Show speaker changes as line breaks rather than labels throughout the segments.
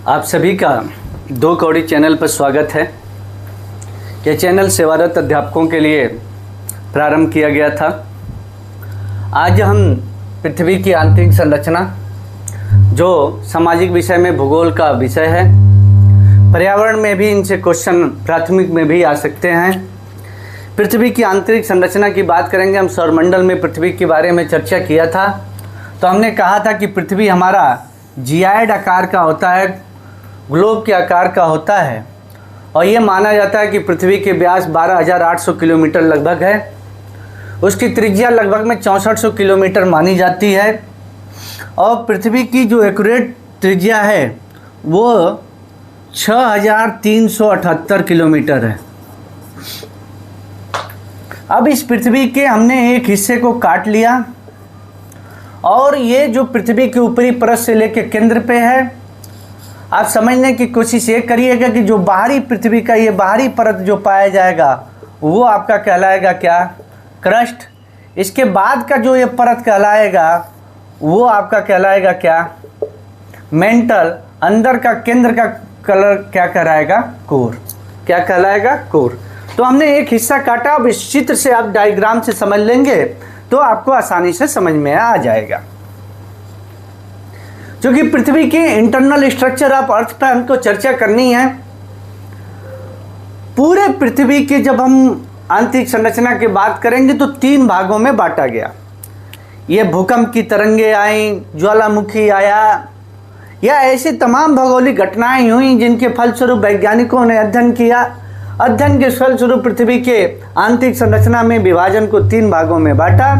आप सभी का दो कौड़ी चैनल पर स्वागत है। यह चैनल सेवारत अध्यापकों के लिए प्रारंभ किया गया था। आज हम पृथ्वी की आंतरिक संरचना, जो सामाजिक विषय में भूगोल का विषय है, पर्यावरण में भी इनसे क्वेश्चन प्राथमिक में भी आ सकते हैं। पृथ्वी की आंतरिक संरचना की बात करेंगे। हम सौरमंडल में पृथ्वी के बारे में चर्चा किया था, तो हमने कहा था कि पृथ्वी हमारा जियाइड आकार का होता है, ग्लोब के आकार का होता है, और ये माना जाता है कि पृथ्वी के व्यास 12,800 किलोमीटर लगभग है। उसकी त्रिज्या लगभग में 6400 किलोमीटर मानी जाती है, और पृथ्वी की जो एक्यूरेट त्रिज्या है वो 6378 किलोमीटर है। अब इस पृथ्वी के हमने एक हिस्से को काट लिया, और ये जो पृथ्वी के ऊपरी परत से लेकर केंद्र पे है, आप समझने की कोशिश ये करिएगा कि जो बाहरी पृथ्वी का ये बाहरी परत जो पाया जाएगा वो आपका कहलाएगा क्या? क्रस्ट। इसके बाद का जो ये परत कहलाएगा वो आपका कहलाएगा क्या? मेंटल। अंदर का केंद्र का कलर क्या कहलाएगा? कोर। क्या कहलाएगा? कोर। तो हमने एक हिस्सा काटा। अब इस चित्र से आप डायग्राम से समझ लेंगे तो आपको आसानी से समझ में आ जाएगा। क्योंकि पृथ्वी के इंटरनल स्ट्रक्चर ऑफ अर्थ पर हमको चर्चा करनी है। पूरे पृथ्वी के जब हम आंतरिक संरचना की बात करेंगे तो 3 भागों में बांटा गया। ये भूकंप की तरंगे आई, ज्वालामुखी आया, या ऐसी तमाम भौगोलिक घटनाएं हुई जिनके फलस्वरूप वैज्ञानिकों ने अध्ययन किया। अध्ययन के फलस्वरूप पृथ्वी के आंतरिक संरचना में विभाजन को 3 भागों में बांटा।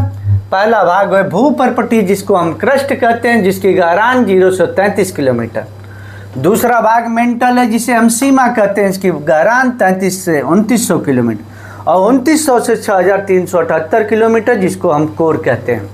पहला भाग है भूपर्पटी, जिसको हम क्रस्ट कहते हैं, जिसकी गहराई 0 से 33 किलोमीटर। दूसरा भाग मेंटल है, जिसे हम सीमा कहते हैं, इसकी गहराई 33 से 2900 किलोमीटर, और 2900 से 6378 किलोमीटर, जिसको हम कोर कहते हैं।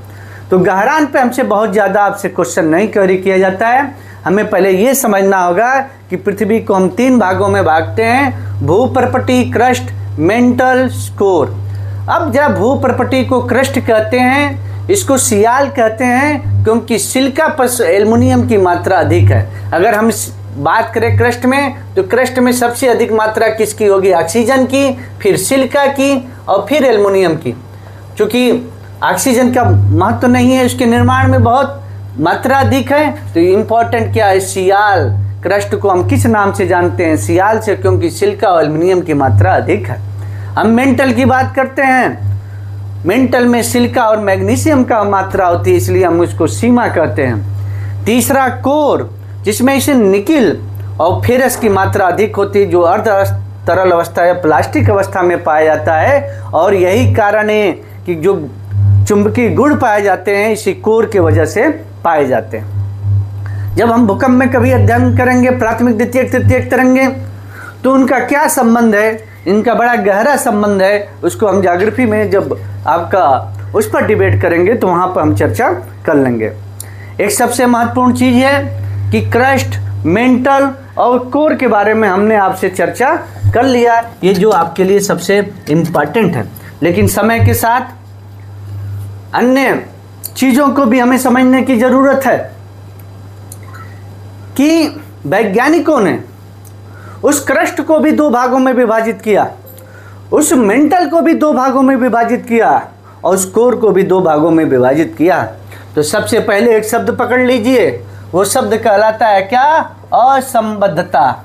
तो गहराई पे हमसे बहुत ज़्यादा आपसे क्वेश्चन नहीं क्वेरी किया जाता है। हमें पहले ये समझना होगा कि पृथ्वी को हम 3 भागों में बांटते हैं: भूपर्पटी, क्रस्ट, मेंटल, कोर। अब जब भूपर्पटी को क्रस्ट कहते हैं, इसको सियाल कहते हैं, क्योंकि सिलिका पर एल्युमिनियम की मात्रा अधिक है। अगर हम बात करें क्रस्ट में, तो क्रस्ट में सबसे अधिक मात्रा किसकी होगी? ऑक्सीजन की, फिर सिलिका की, और फिर एल्युमिनियम की। चूँकि ऑक्सीजन का महत्व नहीं है, उसके निर्माण में बहुत मात्रा अधिक है, तो इम्पोर्टेंट क्या है? सियाल। क्रस्ट को हम किस नाम से जानते हैं? सियाल से, क्योंकि सिलिका और एल्युमिनियम की मात्रा अधिक है। हम मेंटल की बात करते हैं। मेंटल में सिलिका और मैग्नीशियम का मात्रा होती है, इसलिए हम उसको सीमा कहते हैं। तीसरा कोर, जिसमें इसे निकिल और फेरस की मात्रा अधिक होती है, जो अर्ध तरल अवस्था या प्लास्टिक अवस्था में पाया जाता है, और यही कारण है कि जो चुंबकीय गुण पाए जाते हैं इसी कोर के वजह से पाए जाते हैं। जब हम भूकंप में कभी अध्ययन करेंगे प्राथमिक, द्वितीयक, तृतीयक तरंगे, तो उनका क्या संबंध है? इनका बड़ा गहरा संबंध है। उसको हम ज्योग्राफी में जब आपका उस पर डिबेट करेंगे तो वहाँ पर हम चर्चा कर लेंगे। एक सबसे महत्वपूर्ण चीज़ है कि क्रस्ट, मेंटल और कोर के बारे में हमने आपसे चर्चा कर लिया। ये जो आपके लिए सबसे इम्पॉर्टेंट है, लेकिन समय के साथ अन्य चीज़ों को भी हमें समझने की ज़रूरत है कि वैज्ञानिकों ने उस क्रस्ट को भी 2 भागों में विभाजित किया, उस मेंटल को भी 2 भागों में विभाजित किया, और उस कोर को भी 2 भागों में विभाजित किया। तो सबसे पहले एक शब्द पकड़ लीजिए, वो शब्द कहलाता है क्या? असंबद्धता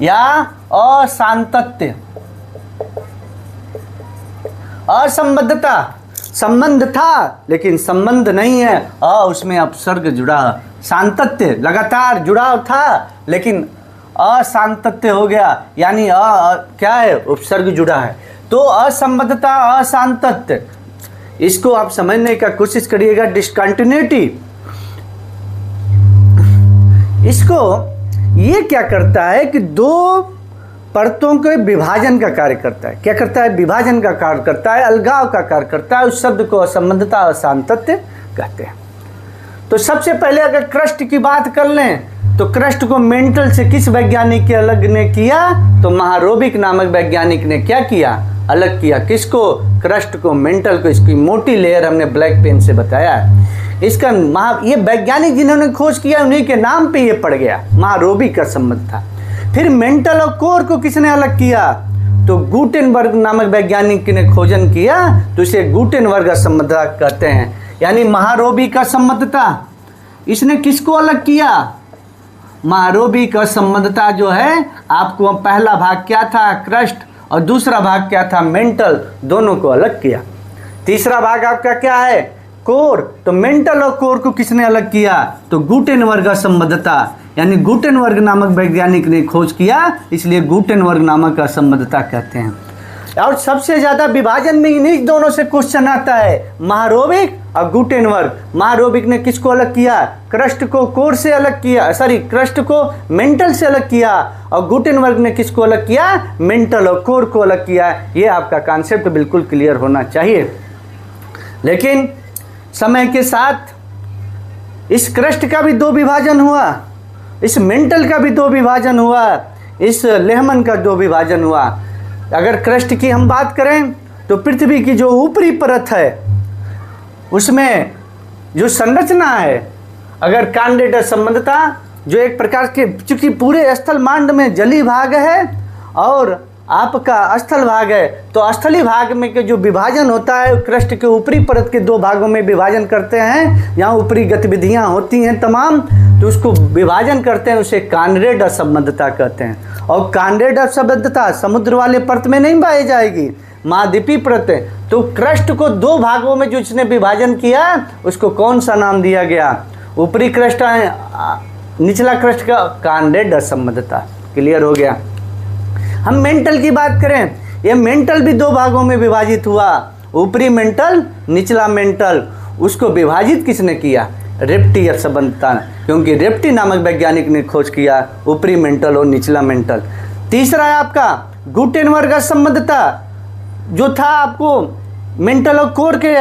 या असांतत्य। असंबद्धता, संबंध था लेकिन संबंध नहीं है, उसमें अपसर्ग जुड़ा। सांतत्य, लगातार जुड़ाव था लेकिन असांतत्य हो गया, यानी क्या है? उपसर्ग जुड़ा है। तो असंबद्धता, असांतत्य, इसको आप समझने का कोशिश करिएगा। डिस्कंटिन्यूटी, इसको ये क्या करता है कि 2 परतों के विभाजन का कार्य करता है। क्या करता है? विभाजन का कार्य करता है, अलगाव का कार्य करता है। उस शब्द को असंबद्धता, असांतत्य कहते हैं। तो सबसे पहले अगर क्रस्ट की बात कर लें, तो क्रस्ट को मेंटल से किस वैज्ञानिक के अलग ने किया? तो महारोबिक नामक वैज्ञानिक ने क्या किया? अलग किया। किसको? क्रस्ट को, मेंटल को। इसकी मोटी लेयर हमने ब्लैक पेन से बताया है। इसका ये वैज्ञानिक जिन्होंने खोज किया उन्हीं के नाम पे ये पड़ गया, महारोबी का संबंध था। फिर मेंटल और कोर को किसने अलग किया? तो गुटेनबर्ग नामक वैज्ञानिक ने खोजन किया, तो इसे गुटेनबर्ग असंबद्धता कहते हैं। यानी महारोबी का असंबद्धता इसने किसको अलग किया? महारोबी का असंबद्धता जो है, आपको पहला भाग क्या था? क्रस्ट, और दूसरा भाग क्या था? मेंटल, दोनों को अलग किया। तीसरा भाग आपका क्या है? कोर। तो मेंटल और कोर को किसने अलग किया? तो गुटेनबर्ग असंबद्धता, यानी गुटेनबर्ग नामक वैज्ञानिक ने खोज किया, इसलिए गुटेनबर्ग नामक असंबद्धता कहते हैं। और सबसे ज्यादा विभाजन में इन्हीं दोनों से क्वेश्चन आता है, महारोबिक और गुटेनबर्ग। महारोबिक ने किसको अलग किया? क्रस्ट को कोर से अलग किया, क्रस्ट को मेंटल से अलग किया, और गुटेनबर्ग ने किसको अलग किया? मेंटल और कोर को अलग किया। ये आपका कॉन्सेप्ट बिल्कुल क्लियर होना चाहिए। लेकिन समय के साथ इस क्रस्ट का भी दो विभाजन हुआ, इस मेंटल का भी दो विभाजन हुआ, इस लेहमन का दो विभाजन हुआ। अगर क्रस्ट की हम बात करें तो पृथ्वी की जो ऊपरी परत है उसमें जो संरचना है, अगर कैंडिडेट संबंधता जो एक प्रकार के, चूंकि पूरे स्थल मांड में जली भाग है और आपका स्थल भाग है, तो स्थली भाग में के जो विभाजन होता है क्रस्ट के ऊपरी परत के दो भागों में विभाजन करते हैं, यहाँ ऊपरी गतिविधियाँ होती हैं तमाम, तो उसको विभाजन करते हैं, उसे कैंडिडेट असंबद्धता कहते हैं। और कैंडिडेट असंबद्धता समुद्र वाले परत में नहीं पाई जाएगी, महाद्वीपीय परत है। तो क्रस्ट को दो भागों में जो इसने विभाजन किया उसको कौन सा नाम दिया गया? ऊपरी क्रस्ट निचला क्रस्ट का कैंडिडेट असंबद्धता। क्लियर हो गया। हम मेंटल की बात करें, ये मेंटल भी दो भागों में विभाजित हुआ, ऊपरी मेंटल, निचला मेंटल। उसको विभाजित किसने किया? रेप्टी असंबद्धता, क्योंकि रेप्टी नामक वैज्ञानिक ने खोज किया ऊपरी मेंटल और निचला मेंटल। तीसरा है आपका गुटेनबर्ग असंबद्धता, जो था आपको मेंटल और कोर के,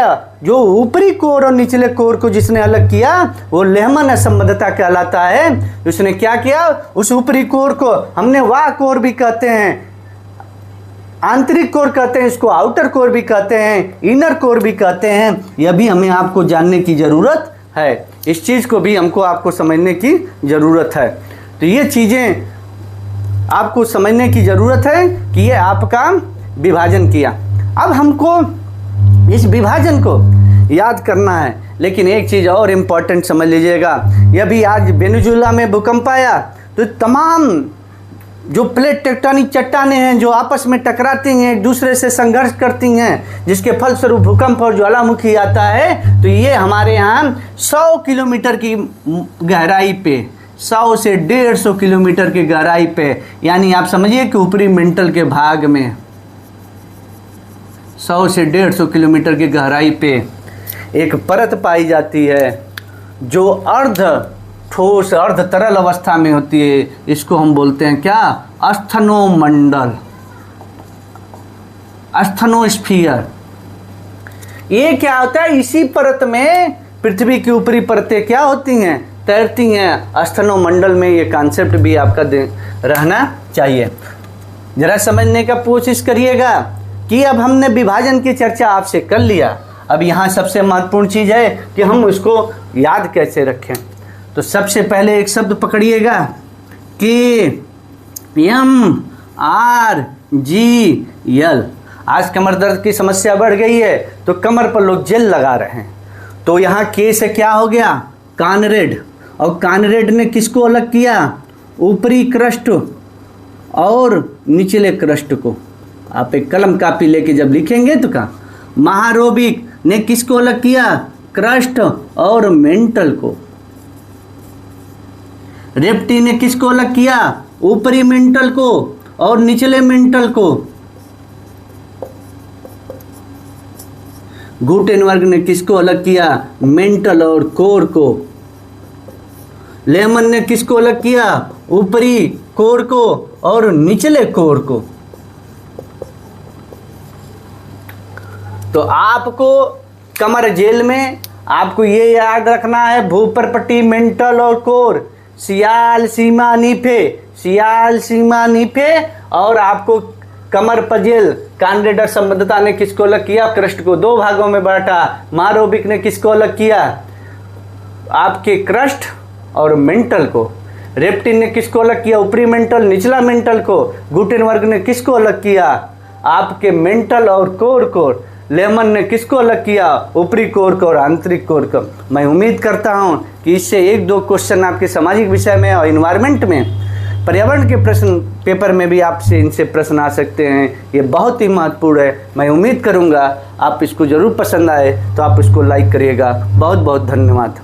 जो ऊपरी कोर और निचले कोर को जिसने अलग किया वो लेहमन असंबद्धता कहलाता है। उसने क्या किया? उस ऊपरी कोर को हमने वाह कोर भी कहते हैं, आंतरिक कोर कहते हैं, इसको आउटर कोर भी कहते हैं, इनर कोर भी कहते हैं। यह भी हमें आपको जानने की ज़रूरत है, इस चीज़ को भी हमको आपको समझने की ज़रूरत है। तो ये चीज़ें आपको समझने की ज़रूरत है कि ये आपका विभाजन किया। अब हमको इस विभाजन को याद करना है, लेकिन एक चीज़ और इम्पॉर्टेंट समझ लीजिएगा। यह भी आज वेनेजुएला में भूकंप आया तो तमाम जो प्लेट टेक्टोनिक चट्टानें हैं जो आपस में टकराती हैं, एक दूसरे से संघर्ष करती हैं, जिसके फलस्वरूप भूकंप और ज्वालामुखी आता है। तो ये हमारे यहाँ 100 किलोमीटर की गहराई पे, 100 से 150 किलोमीटर की गहराई पे, यानी आप समझिए कि ऊपरी मेंटल के भाग में 100 से 150 किलोमीटर की गहराई पे एक परत पाई जाती है जो अर्ध ठोस अर्ध तरल अवस्था में होती है। इसको हम बोलते हैं क्या? अस्थनोमंडल, अस्थनोस्फीयर। ये क्या होता है? इसी परत में पृथ्वी की ऊपरी परतें क्या होती हैं? तैरती हैं। अस्थनोमंडल में ये कॉन्सेप्ट भी आपका रहना चाहिए। जरा समझने का कोशिश करिएगा कि अब हमने विभाजन की चर्चा आपसे कर लिया। अब यहाँ सबसे महत्वपूर्ण चीज़ है कि हम उसको याद कैसे रखें। तो सबसे पहले एक शब्द पकड़िएगा कि MRGL। आज कमर दर्द की समस्या बढ़ गई है तो कमर पर लोग जेल लगा रहे हैं। तो यहाँ के से क्या हो गया? कानरेड। और कानरेड ने किसको अलग किया? ऊपरी क्रस्ट और निचले क्रस्ट को। आप एक कलम कापी लेके जब लिखेंगे तो क्या? महारोबिक ने किसको अलग किया? क्रस्ट और मेंटल को। रेप्टी ने किसको अलग किया? ऊपरी मेंटल को और निचले मेंटल को। गुटेनबर्ग ने किसको अलग किया? मेंटल और कोर को। लेहमन ने किसको अलग किया? ऊपरी कोर को और निचले कोर को। तो आपको कमर जेल में आपको ये याद रखना है, भूपरपट्टी, मेंटल और कोर, सियाल, सीमा, नीफे, सियाल, सीमा, नीफे। और आपको कमर पजेल, कैंडिडेट असंबद्धता ने किसको अलग किया? क्रस्ट को दो भागों में बांटा। महारोबिक ने किसको अलग किया? आपके क्रस्ट और मेंटल को। रेप्टिन ने किसको अलग किया? ऊपरी मेंटल, निचला मेंटल को। गुटेनबर्ग ने किसको अलग किया? आपके मेंटल और कोर को। लेमन ने किसको अलग किया? ऊपरी कोर को और आंतरिक कोर को। मैं उम्मीद करता हूं कि इससे 1-2 क्वेश्चन आपके सामाजिक विषय में और इन्वायरमेंट में, पर्यावरण के प्रश्न पेपर में भी आपसे इनसे प्रश्न आ सकते हैं। ये बहुत ही महत्वपूर्ण है। मैं उम्मीद करूंगा आप इसको ज़रूर पसंद आए तो आप इसको लाइक करिएगा। बहुत बहुत धन्यवाद।